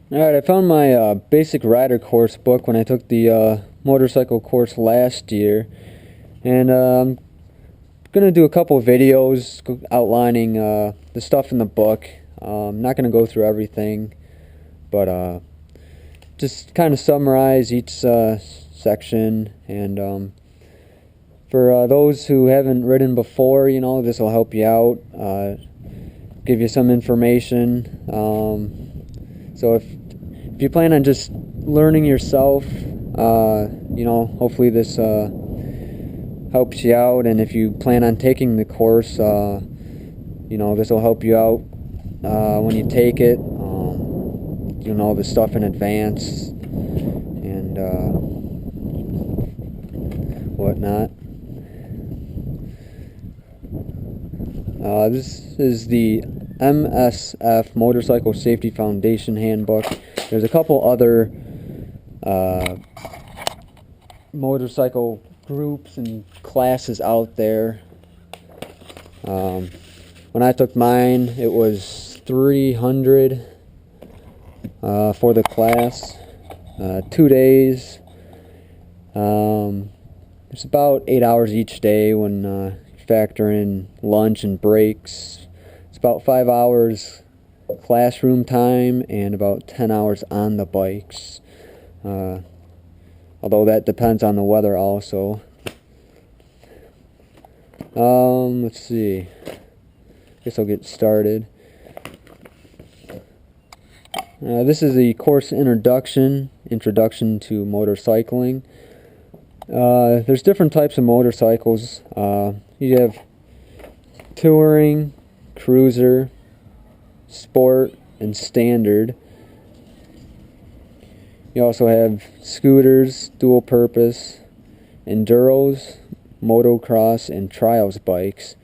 Alright, I found my basic rider course book when I took the motorcycle course last year, and I'm gonna do a couple of videos outlining the stuff in the book. I'm not gonna go through everything, but just kind of summarize each section. And for those who haven't ridden before, this will help you out, give you some information. So if you plan on just learning yourself, hopefully this helps you out. And if you plan on taking the course, this will help you out when you take it. You know the stuff in advance and whatnot. This is the MSF Motorcycle Safety Foundation Handbook. There's a couple other motorcycle groups and classes out there. When I took mine, it was $300 for the class, 2 days. It's about 8 hours each day when you factor in lunch and breaks. It's about 5 hours classroom time and about 10 hours on the bikes. Although that depends on the weather also. Let's see. Guess I'll get started. This is the course introduction to motorcycling. There's different types of motorcycles. You have touring, cruiser, sport, and standard. You also have scooters, dual purpose, enduros, motocross, and trials bikes.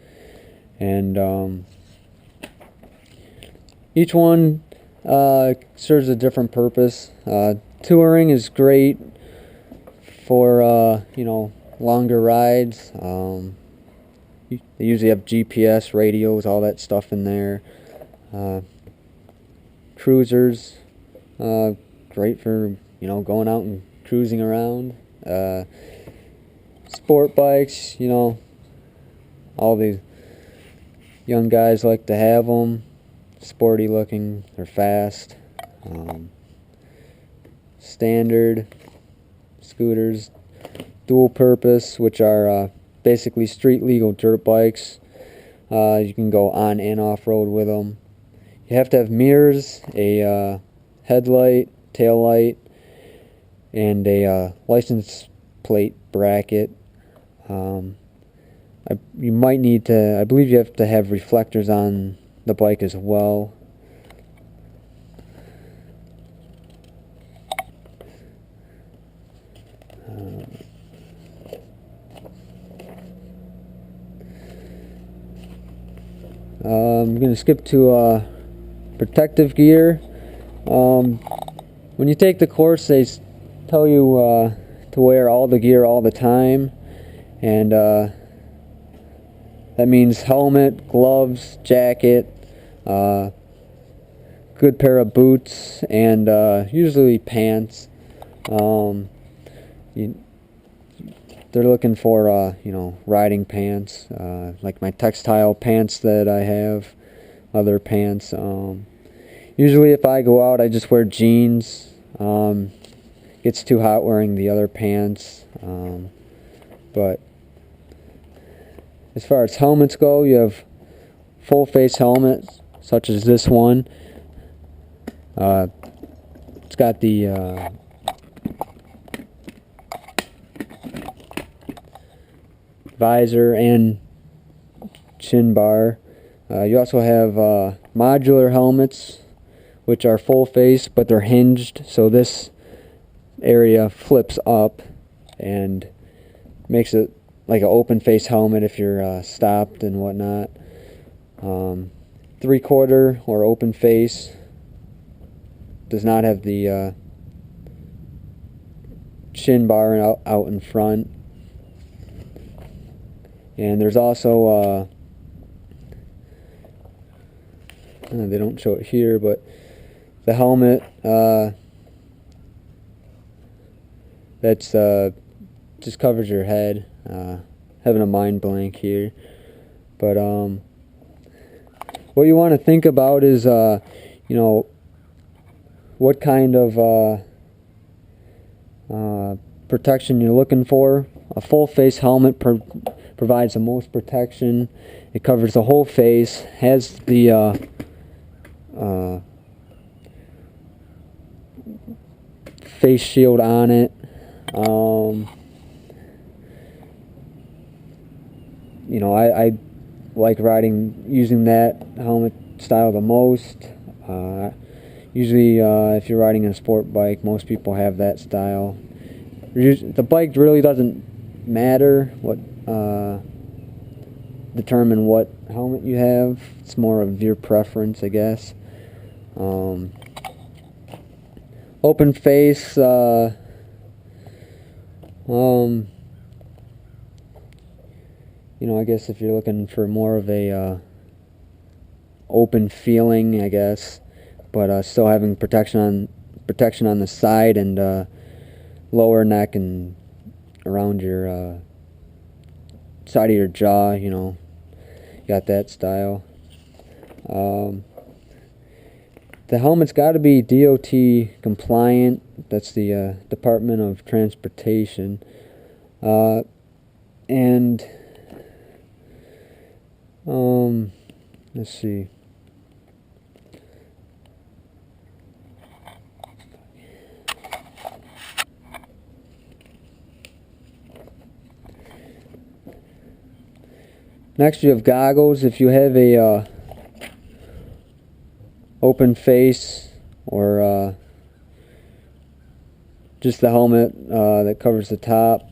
And each one serves a different purpose. Touring is great for longer rides. They usually have GPS, radios, all that stuff in there. Cruisers, great for going out and cruising around. Sport bikes, all the young guys like to have them. Sporty looking, they're fast. Standard scooters, dual purpose, which are basically street legal dirt bikes. You can go on and off road with them. You have to have mirrors, a headlight, tail light, and a license plate bracket. You might need to, I believe you have to have reflectors on the bike as well. I'm going to skip to protective gear. When you take the course, they tell you to wear all the gear all the time, and that means helmet, gloves, jacket, good pair of boots, and usually pants. They're looking for riding pants, like my textile pants that I have, other pants. Usually if I go out, I just wear jeans. It's too hot wearing the other pants. But as far as helmets go, you have full face helmets, such as this one. It's got the visor and chin bar. You also have modular helmets, which are full face, but they're hinged, so this area flips up and makes it like an open face helmet if you're stopped and whatnot. 3/4 or open face does not have the chin bar out in front. And there's also they don't show it here, but the helmet that's just covers your head. Having a mind blank here, but what you want to think about is you know, what kind of protection you're looking for. A full face helmet provides the most protection. It covers the whole face, has the face shield on it. You know, I like using that helmet style the most. Usually if you're riding a sport bike, most people have that style. The bike really doesn't matter what determine what helmet you have. It's more of your preference, I guess. Open face, you know, I guess if you're looking for more of a open feeling, I guess, but still having protection on the side and lower neck and around your side of your jaw, you know, got that style. The helmet's got to be DOT compliant. That's the Department of Transportation. And let's see. Next, you have goggles. If you have a open face or just the helmet that covers the top,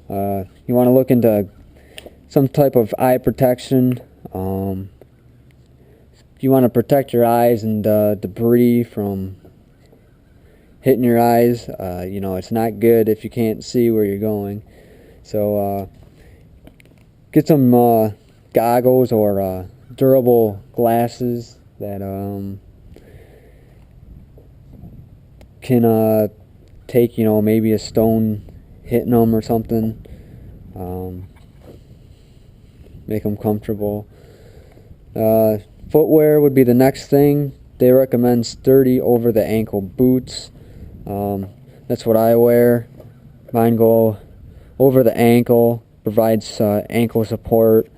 you want to look into some type of eye protection. You want to protect your eyes and debris from hitting your eyes. You know, it's not good if you can't see where you're going. So get some goggles or durable glasses that can take, you know, maybe a stone hitting them or something. Make them comfortable. Footwear would be the next thing. They recommend sturdy over the ankle boots. That's what I wear. Mine go over the ankle, provides ankle support.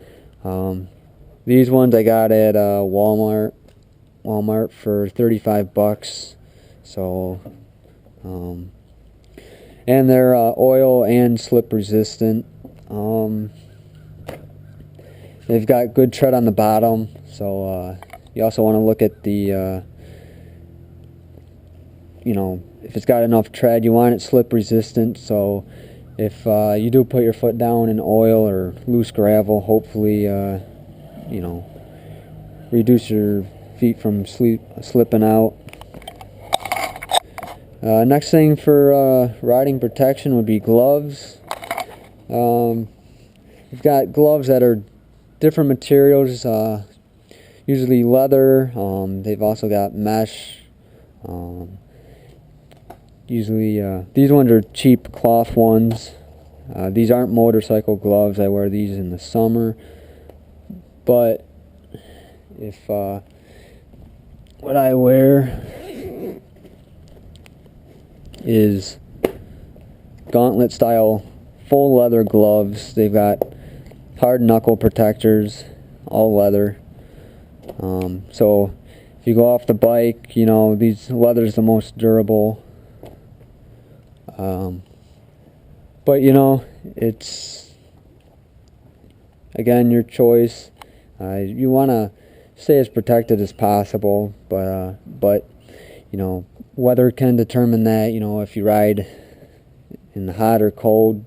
These ones I got at Walmart for $35. So and they're oil and slip resistant. They've got good tread on the bottom, so you also want to look at the you know, if it's got enough tread. You want it slip resistant, so if you do put your foot down in oil or loose gravel, hopefully you know, reduce your feet from slipping out. Next thing for riding protection would be gloves. We've got gloves that are different materials, usually leather. They've also got mesh. Usually these ones are cheap cloth ones. These aren't motorcycle gloves. I wear these in the summer. But if what I wear is gauntlet style full leather gloves. They've got hard knuckle protectors, all leather. So if you go off the bike, you know, these leather's the most durable. But you know, it's again your choice. You want to stay as protected as possible, but you know, weather can determine that. You know, if you ride in the hot or cold,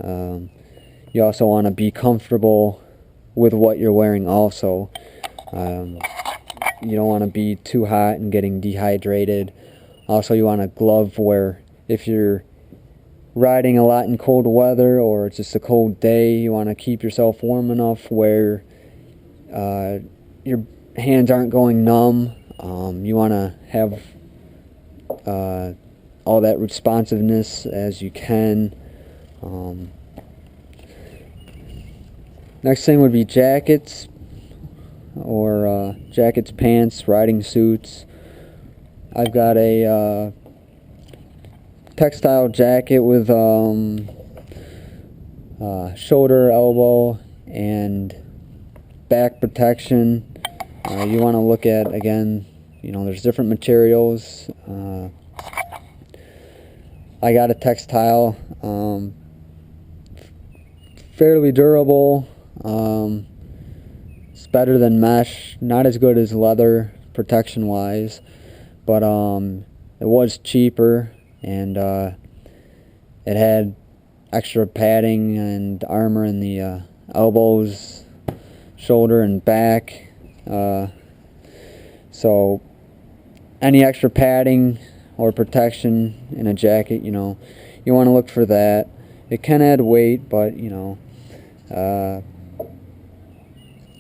you also want to be comfortable with what you're wearing also. You don't want to be too hot and getting dehydrated. Also, you want a glove where if you're riding a lot in cold weather or it's just a cold day, you want to keep yourself warm enough where your hands aren't going numb. You want to have all that responsiveness as you can. Next thing would be jackets, or jackets, pants, riding suits. I've got a textile jacket with shoulder, elbow, and back protection. You want to look at, again, there's different materials. I got a textile, fairly durable. It's better than mesh, not as good as leather protection wise, but it was cheaper, and it had extra padding and armor in the elbows, shoulder, and back. So any extra padding or protection in a jacket, you want to look for that. It can add weight, but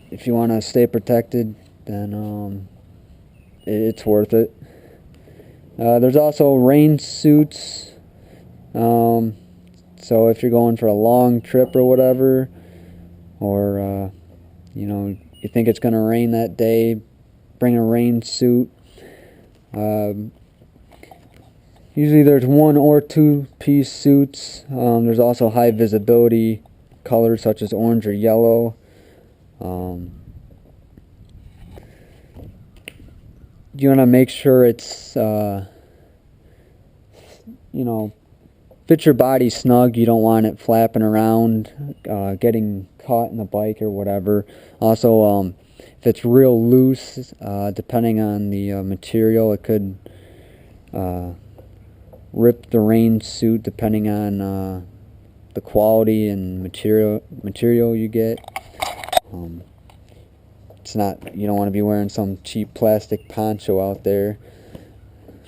if you want to stay protected, then it's worth it. There's also rain suits. So if you're going for a long trip or whatever, or you think it's going to rain that day, bring a rain suit. Usually there's 1 or 2 piece suits. There's also high visibility colors such as orange or yellow. You want to make sure it's fits your body snug. You don't want it flapping around, getting caught in the bike or whatever. Also, if it's real loose, depending on the material, it could rip the rain suit depending on the quality and material you get. It's not, you don't want to be wearing some cheap plastic poncho out there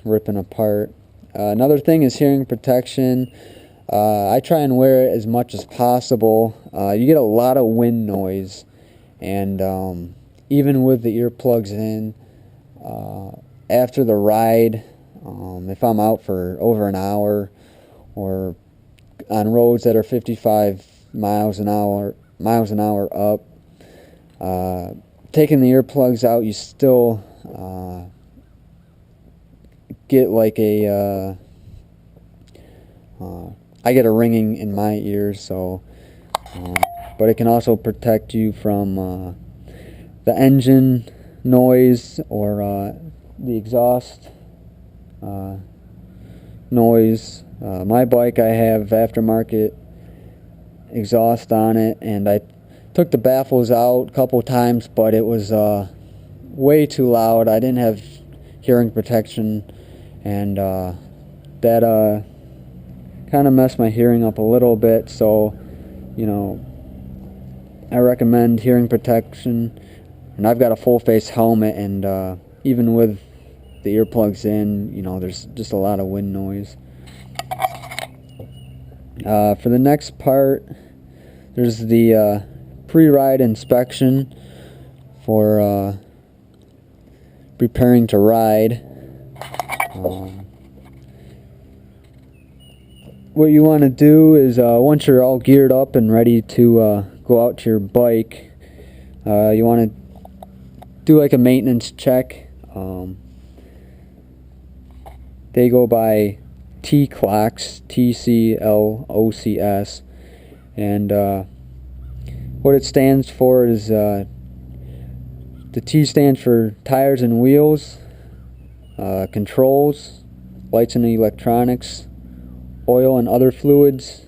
ripping apart. Another thing is hearing protection. I try and wear it as much as possible. You get a lot of wind noise, and even with the earplugs in, after the ride, if I'm out for over an hour or on roads that are 55 miles an hour up, taking the earplugs out, you still get like a I get a ringing in my ears, so but it can also protect you from the engine noise or the exhaust noise. My bike, I have aftermarket exhaust on it, and I took the baffles out a couple times, but it was way too loud. I didn't have hearing protection, and that kind of messed my hearing up a little bit. So I recommend hearing protection, and I've got a full face helmet, and even with the earplugs in, there's just a lot of wind noise. For the next part, there's the pre-ride inspection for preparing to ride. What you want to do is, once you're all geared up and ready to go out to your bike, you want to do like a maintenance check. They go by T-Clocks, T-C-L-O-C-S, and what it stands for is, the T stands for tires and wheels, controls, lights and electronics, oil and other fluids,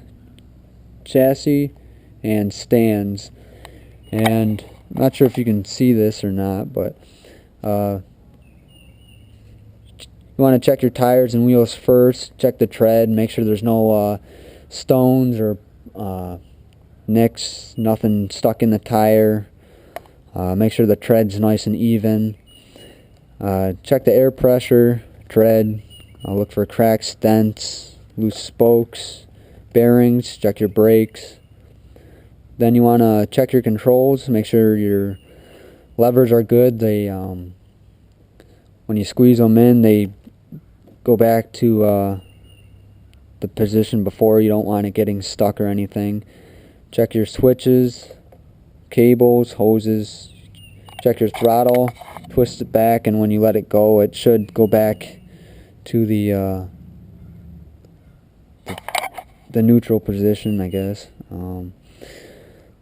chassis, and stands. And I'm not sure if you can see this or not, but you want to check your tires and wheels first. Check the tread, make sure there's no stones or nicks, nothing stuck in the tire. Make sure the tread's nice and even. Check the air pressure, tread. Look for cracks, dents, loose spokes, bearings. Check your brakes. Then you want to check your controls. Make sure your levers are good. They when you squeeze them in, they go back to the position before. You don't want it getting stuck or anything. Check your switches, cables, hoses. Check your throttle, twist it back, and when you let it go, it should go back to the neutral position, I guess.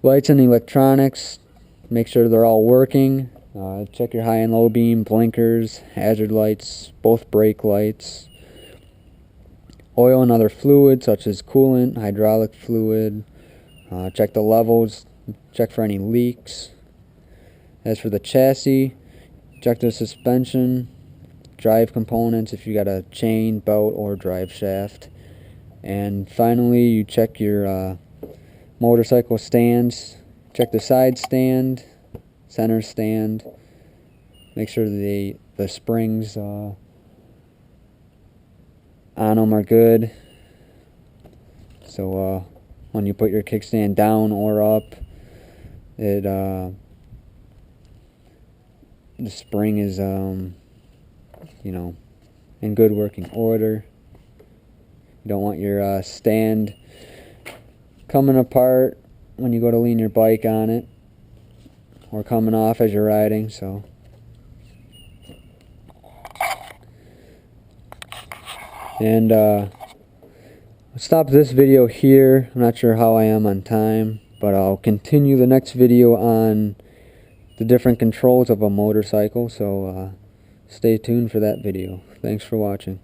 Lights and electronics, make sure they're all working. Check your high and low beam, blinkers, hazard lights, both brake lights. Oil and other fluids such as coolant, hydraulic fluid. Check the levels, check for any leaks. As for the chassis, check the suspension, drive components if you got a chain, belt, or drive shaft. And finally, you check your motorcycle stands. Check the side stand, center stand. Make sure the springs on them are good. So when you put your kickstand down or up, the spring is you know, in good working order. You don't want your stand coming apart when you go to lean your bike on it, or coming off as you're riding. So and I'll stop this video here. I'm not sure how I am on time, but I'll continue the next video on the different controls of a motorcycle, so stay tuned for that video. Thanks for watching.